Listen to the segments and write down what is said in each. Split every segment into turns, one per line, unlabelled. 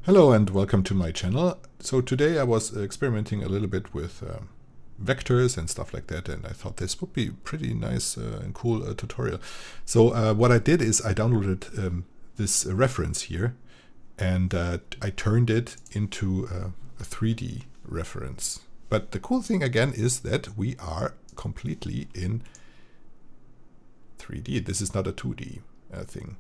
Hello and welcome to my channel. So today I was experimenting a little bit with vectors and stuff like that, and I thought this would be pretty nice and cool tutorial. So what I did is I downloaded this reference here, and I turned it into a 3D reference. But the cool thing again is that we are completely in 3D. This is not a 2D thing.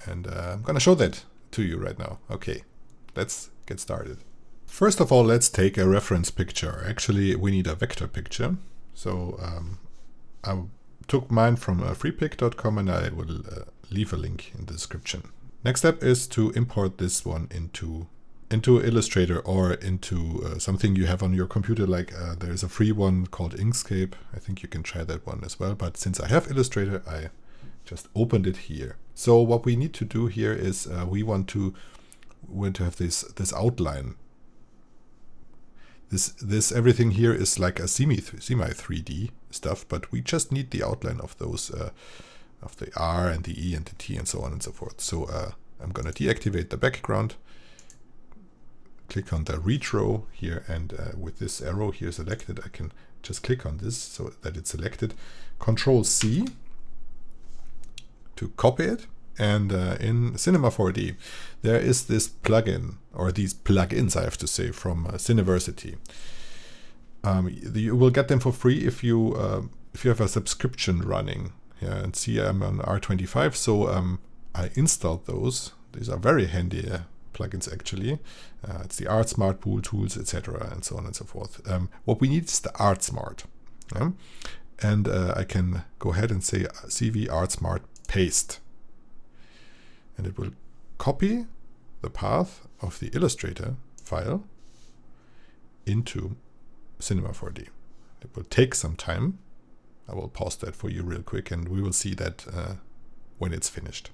And I'm gonna show that to you right now. Okay, let's get started. First of all, let's take a reference picture. Actually, we need a vector picture. So I took mine from freepik.com, and I will leave a link in the description. Next step is to import this one into Illustrator or into something you have on your computer. Like there's a free one called Inkscape. I think you can try that one as well. But since I have Illustrator, I just opened it here. So what we need to do here is we want to have this outline. This everything here is like a semi 3D stuff, but we just need the outline of those of the R and the E and the T and so on and so forth. So I'm gonna deactivate the background. Click on the retro here, and with this arrow here selected, I can just click on this so that it's selected. Control C to copy it, and in Cinema 4D there is this plugin, or these plugins I have to say, from Cineversity. You will get them for free if you have a subscription running. Yeah, and see, I'm on R25, so I installed those. These are very handy plugins actually. It's the ArtSmart, Pool Tools, etc., and so on and so forth. What we need is the ArtSmart, and I can go ahead and say CV ArtSmart paste, and it will copy the path of the Illustrator file into Cinema 4D. It will take some time. I will pause that for you real quick, and we will see that when it's finished.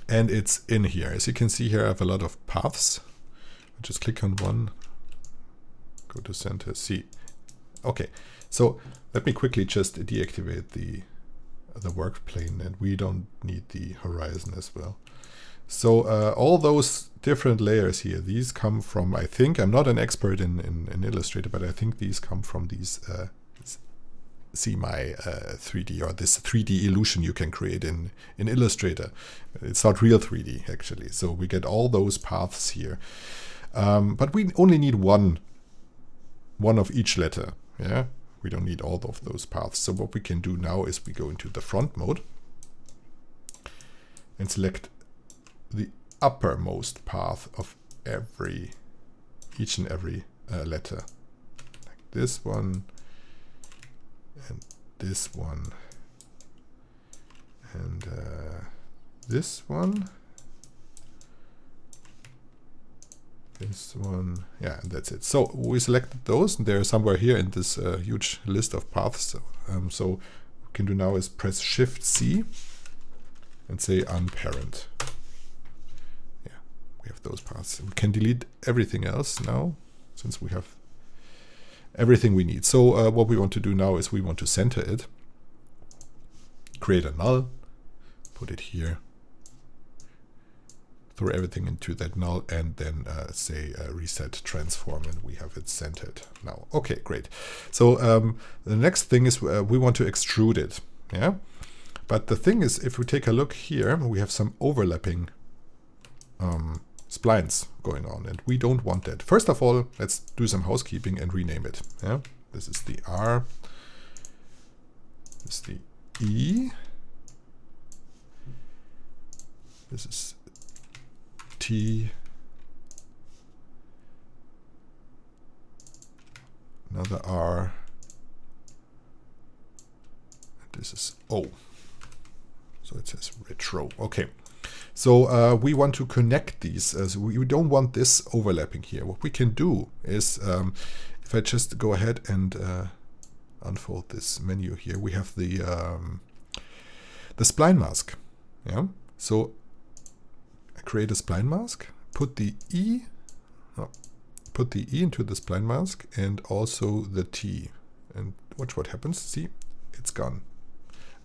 And it's in here. As you can see here, I have a lot of paths. I'll just click on one, go to center, see. Okay, so let me quickly just deactivate the work plane, and we don't need the horizon as well. So all those different layers here, these come from, I think, I'm not an expert in Illustrator, but I think these come from these semi 3D, or this 3D illusion you can create in Illustrator. It's not real 3D actually. So we get all those paths here, but we only need one of each letter. Yeah. We don't need all of those paths. So what we can do now is we go into the front mode and select the uppermost path of each and every letter. Like this one, and this one, and this one. This one, yeah, and that's it. So we selected those, and they're somewhere here in this huge list of paths. So what we can do now is press Shift C and say unparent. Yeah, we have those paths. We can delete everything else now, since we have everything we need. So what we want to do now is we want to center it, create a null, put it here, throw everything into that null, and then say reset transform, and we have it centered now. Okay, great. So the next thing is we want to extrude it. Yeah, but the thing is, if we take a look here, we have some overlapping splines going on, and we don't want that. First of all, let's do some housekeeping and rename it. Yeah, this is the R, this is the E, this is T, another R, and this is O. So it says retro. Okay, so we want to connect these, as we don't want this overlapping here. What we can do is, if I just go ahead and unfold this menu here, we have the spline mask. Yeah, so create a spline mask, put the E into the spline mask, and also the T, and watch what happens. See, it's gone.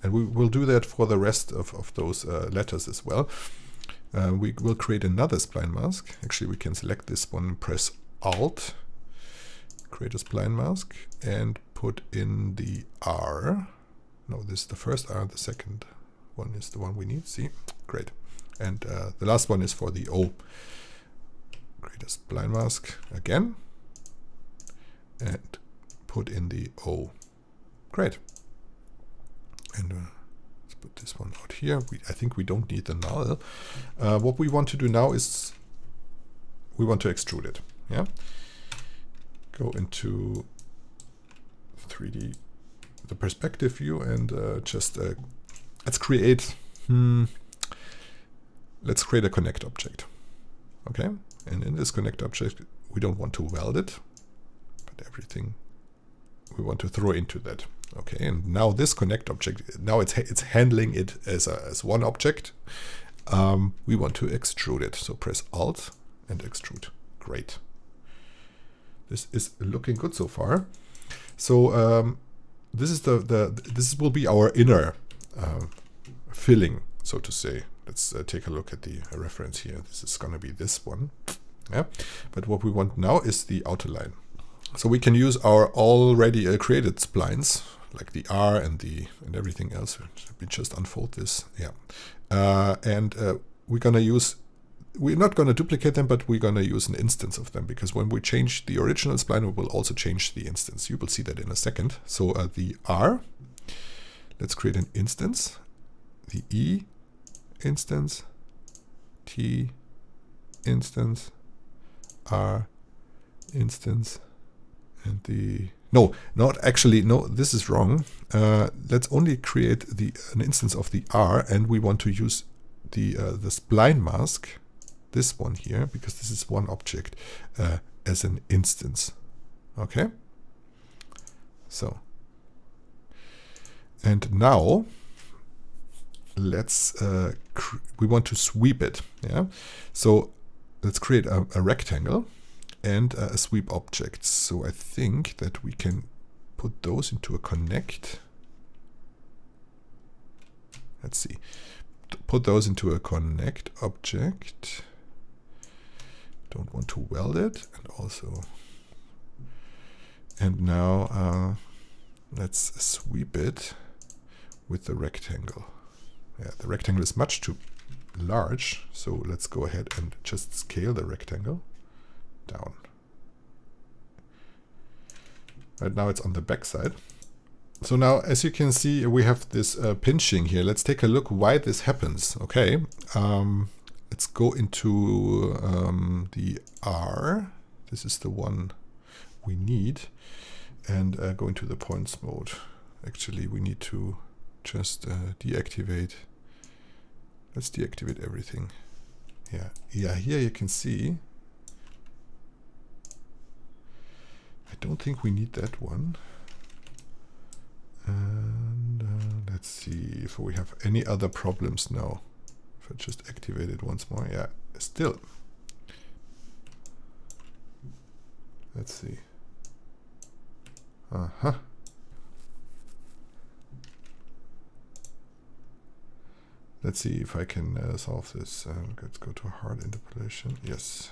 And we will do that for the rest of those letters as well. We will create another spline mask. Actually, we can select this one, press Alt, create a spline mask, and put in the R. No, this is the first R, the second one is the one we need. See? Great. And the last one is for the O. Create a spline mask again, and put in the O. Great. And let's put this one out here. I think we don't need the null. What we want to do now is we want to extrude it. Yeah. Go into 3D, the perspective view, and just let's create. Let's create a connect object. Okay. And in this connect object, we don't want to weld it, but everything we want to throw into that. Okay, and now this connect object, now it's handling it as one object. We want to extrude it, so press Alt and extrude. Great. This is looking good so far. So this is this will be our inner filling, so to say. Let's take a look at the reference here. This is going to be this one. Yeah, but what we want now is the outer line. So we can use our already created splines, like the R and everything else. We just unfold this. Yeah, and we're not going to duplicate them, but we're going to use an instance of them, because when we change the original spline, we will also change the instance. You will see that in a second. So the R, let's create an instance. The E instance, T instance, R instance, and the this is wrong. Let's only create an instance of the R, and we want to use the spline mask, this one here, because this is one object, as an instance. Okay. So, and now let's we want to sweep it. Yeah. So let's create a rectangle and a sweep object. So I think that we can put those into a connect. Let's see. Put those into a connect object. Don't want to weld it, and also. And now let's sweep it with the rectangle. Yeah, the rectangle is much too large, so let's go ahead and just scale the rectangle down. Right now it's on the back side. So now, as you can see, we have this pinching here. Let's take a look why this happens. Okay, let's go into the R. This is the one we need, and go into the points mode. Actually, we need to just deactivate. Let's deactivate everything. Yeah, here you can see. I don't think we need that one. And let's see if we have any other problems now. If I just activate it once more. Yeah, still. Let's see. Let's see if I can solve this. Let's go to hard interpolation. Yes.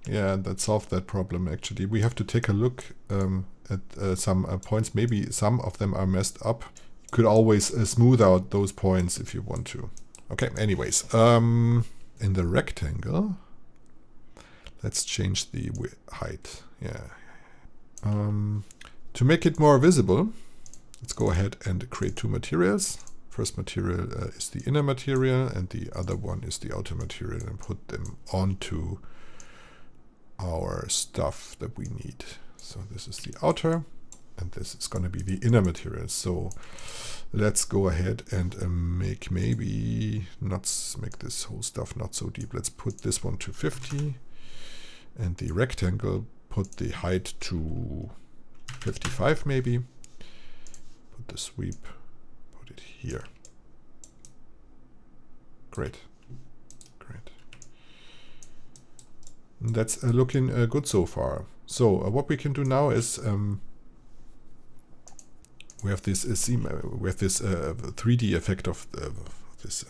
Yeah, that solved that problem actually. We have to take a look at some points. Maybe some of them are messed up. You could always smooth out those points if you want to. Okay, anyways. In the rectangle, let's change the height. Yeah. To make it more visible, let's go ahead and create two materials. First material is the inner material, and the other one is the outer material, and put them onto our stuff that we need. So this is the outer, and this is going to be the inner material. So let's go ahead and make this whole stuff not so deep. Let's put this one to 50, and the rectangle, put the height to 55 maybe. Put the sweep, put it here. Great. That's looking good so far. So what we can do now is we have this 3D effect of this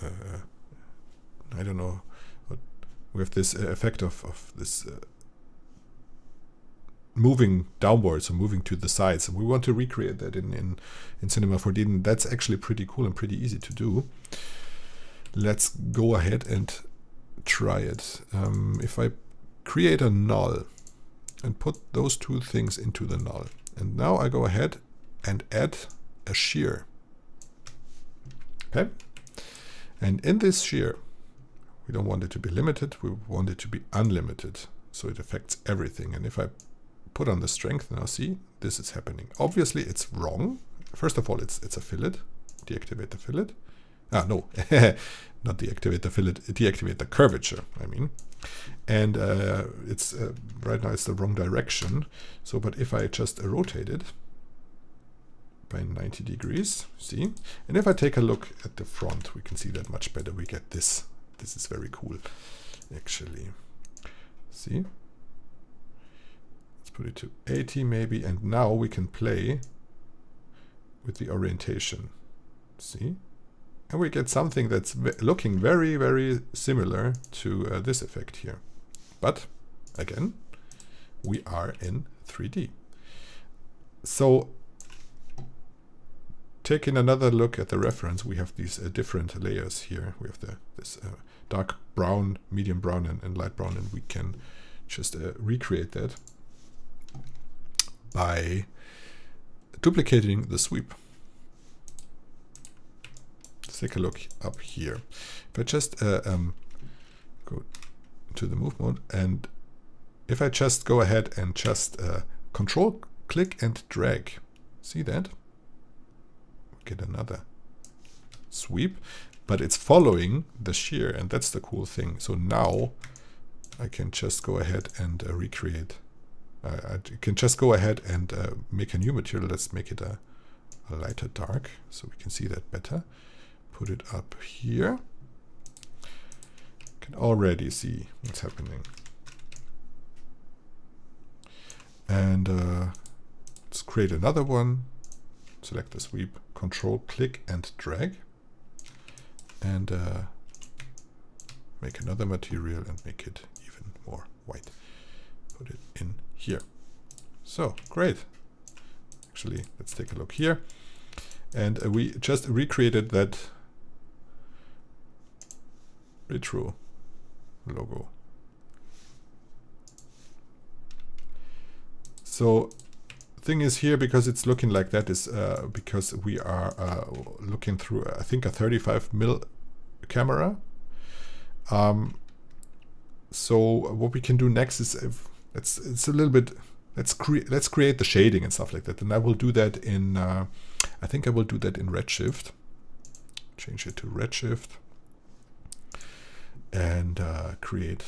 I don't know, we have this effect of this moving downwards or moving to the sides, and we want to recreate that in Cinema 4D, and that's actually pretty cool and pretty easy to do. Let's go ahead and try it. If I create a null and put those two things into the null, and now I go ahead and add a shear. Okay, and in this shear, we don't want it to be limited, we want it to be unlimited, so it affects everything. And if I put on the strength, now see, this is happening. Obviously it's wrong. First of all, it's a fillet. Deactivate the fillet. No, not deactivate the fillet, deactivate the curvature, I mean. And it's right now it's the wrong direction. So, but if I just rotate it by 90 degrees, see? And if I take a look at the front, we can see that much better. We get this. This is very cool, actually. See? Let's put it to 80 maybe, and now we can play with the orientation. See? And we get something that's looking very, very similar to this effect here. But, again, we are in 3D. So, taking another look at the reference, we have these different layers here. We have this dark brown, medium brown, and light brown, and we can just recreate that by duplicating the sweep. Let's take a look up here. If I just go to the move mode, and if I just go ahead and just control, click, and drag, see that? Get another sweep, but it's following the shear, and that's the cool thing. So now I can just go ahead and recreate. I can just go ahead and make a new material. Let's make it a lighter dark so we can see that better. Put it up here. Can already see what's happening. And let's create another one. Select the sweep, control, click, and drag. And make another material and make it even more white. Put it in here. So, great. Actually, let's take a look here. And we just recreated that retro logo. So, thing is here, because it's looking like that, is because we are looking through, I think, a 35mm camera. So what we can do next is, it's a little bit, let's create the shading and stuff like that, and I will do that in I think I will do that in Redshift. Change it to Redshift and create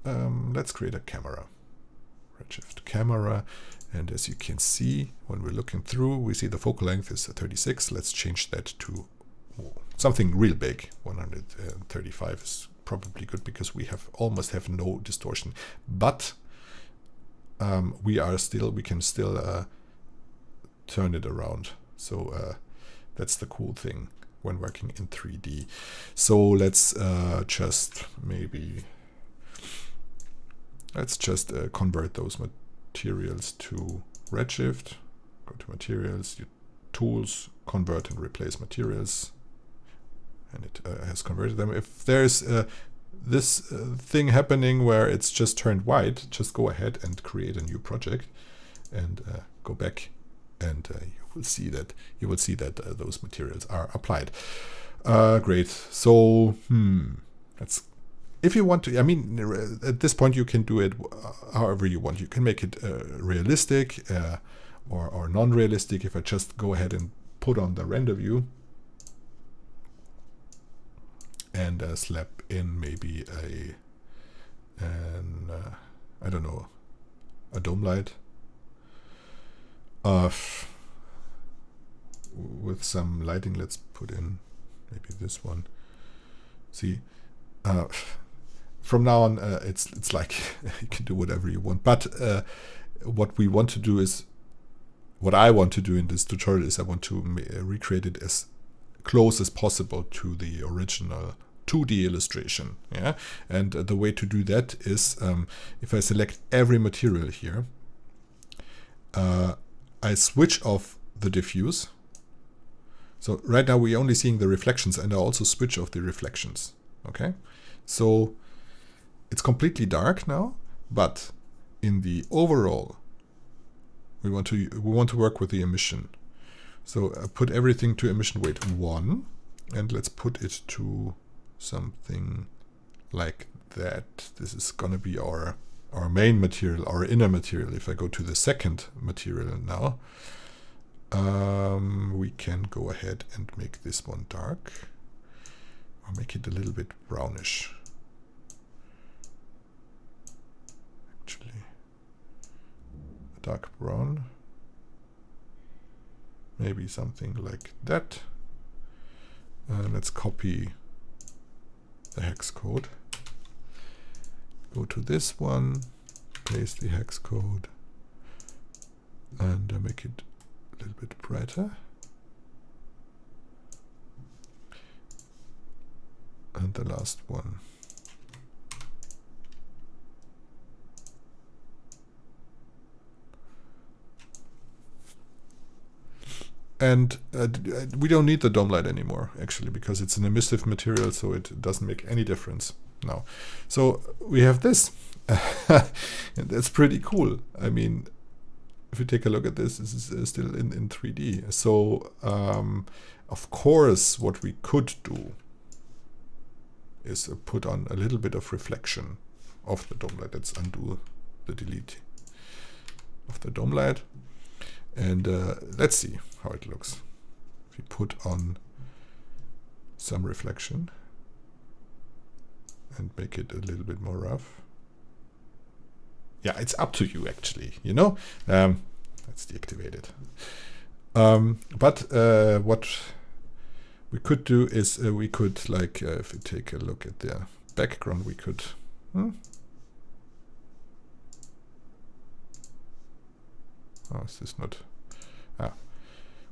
let's create a camera. Redshift camera. And as you can see, when we're looking through, we see the focal length is 36. Let's change that to something real big. 135 is probably good because we almost have no distortion. But we can still turn it around. So that's the cool thing when working in 3D. So let's just convert those materials to Redshift. Go to materials, tools, convert and replace materials, and it has converted them. If there's this thing happening where it's just turned white, just go ahead and create a new project and go back, and you will see that those materials are applied. Great. So that's. If you want to, I mean, at this point you can do it however you want. You can make it realistic or non-realistic. If I just go ahead and put on the render view and slap in maybe I don't know, a dome light with some lighting. Let's put in maybe this one. See. From now on, it's like you can do whatever you want. But what I want to do in this tutorial is I want to recreate it as close as possible to the original 2D illustration. Yeah, and the way to do that is if I select every material here, I switch off the diffuse. So right now we're only seeing the reflections, and I also switch off the reflections. Okay, so it's completely dark now, but in the overall, we want to work with the emission. So put everything to emission weight 1, and let's put it to something like that. This is going to be our main material, our inner material. If I go to the second material now, we can go ahead and make this one dark, or make it a little bit brownish. Actually, a dark brown. Maybe something like that. Let's copy the hex code. Go to this one, paste the hex code, and make it a little bit brighter. And the last one. And we don't need the dome light anymore, actually, because it's an emissive material, so it doesn't make any difference now. So we have this. And that's pretty cool. I mean, if you take a look at this, this is still in 3D. So, of course, what we could do is put on a little bit of reflection of the dome light. Let's undo the delete of the dome light. And let's see how it looks. If we put on some reflection and make it a little bit more rough. Yeah, it's up to you, actually, you know. Let's deactivate it. But what we could do is we could, like, if we take a look at the background, we could... Oh, is this not...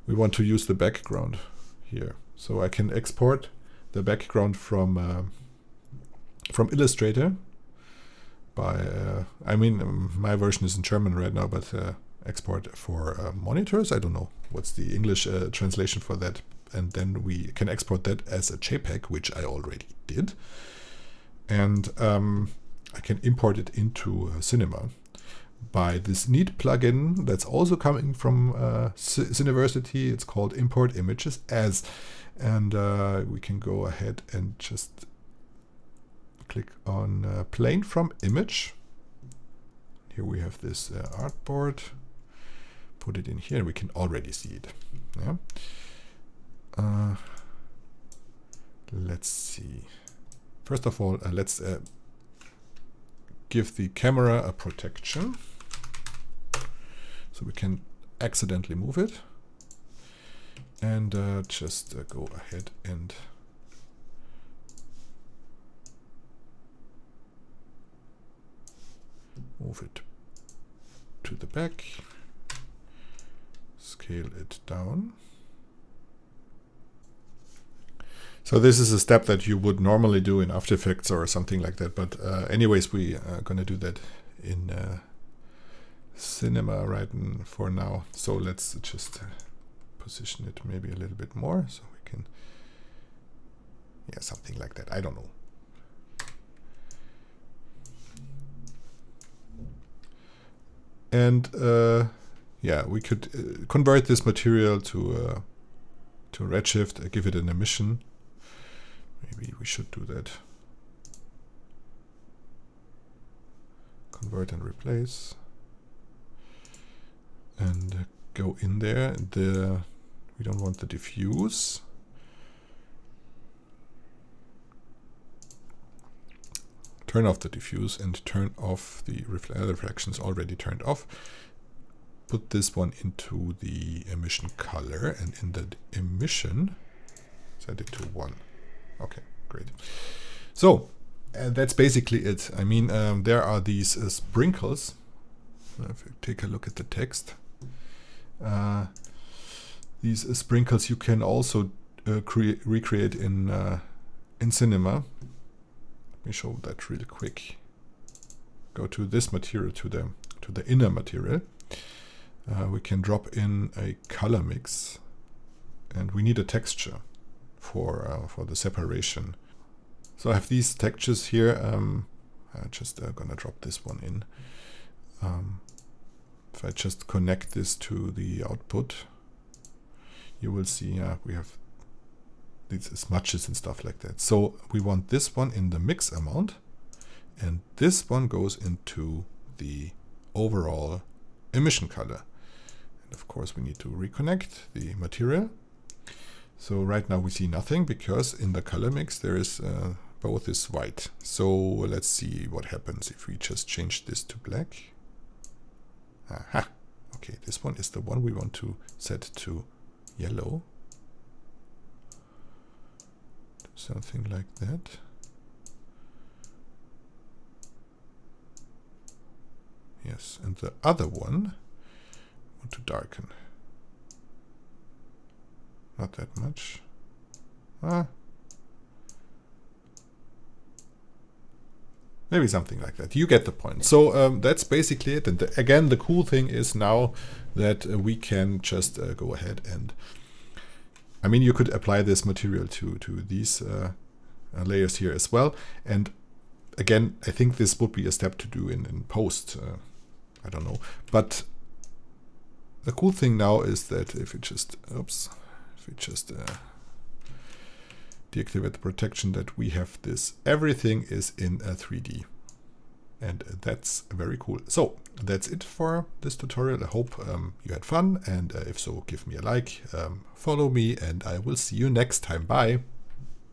we want to use the background here. So I can export the background from Illustrator by... I mean, my version is in German right now, but export for monitors. I don't know what's the English translation for that. And then we can export that as a JPEG, which I already did. And I can import it into Cinema by this neat plugin that's also coming from Cineversity. It's called Import Images As. And we can go ahead and just click on Plane from Image. Here we have this artboard. Put it in here, and we can already see it. Yeah. Let's see. First of all, let's give the camera a protection, so we can accidentally move it. And just go ahead and move it to the back, scale it down. So this is a step that you would normally do in After Effects or something like that. But anyways, we are going to do that in Cinema right for now. So let's just position it maybe a little bit more so we can, yeah, something like that. I don't know. And yeah, we could convert this material to Redshift, give it an emission. Maybe we should do that. Convert and replace. And go in there. We don't want the diffuse. Turn off the diffuse and turn off the reflections already turned off. Put this one into the emission color, and in the emission, set it to 1. Okay, great. So that's basically it. I mean, there are these sprinkles. If you take a look at the text, these sprinkles you can also recreate in in Cinema, let me show that real quick. Go to this material, to the inner material. We can drop in a color mix, and we need a texture for the separation. So I have these textures here. I'm just gonna drop this one in. If I just connect this to the output, you will see we have these smudges and stuff like that. So we want this one in the mix amount, and this one goes into the overall emission color. And of course we need to reconnect the material. So right now we see nothing because in the color mix there is both is white. So let's see what happens if we just change this to black. Aha. Okay, this one is the one we want to set to yellow. Something like that. Yes, and the other one I want to darken. Not that much. Maybe something like that. You get the point. So that's basically it. And again, the cool thing is now that we can just go ahead and, I mean, you could apply this material to these layers here as well. And again, I think this would be a step to do in post. I don't know. But the cool thing now is that if we just, deactivate the protection, that we have this, everything is in a 3D, and that's very cool. So that's it for this tutorial. I hope you had fun, and if so, give me a like, follow me, and I will see you next time. Bye.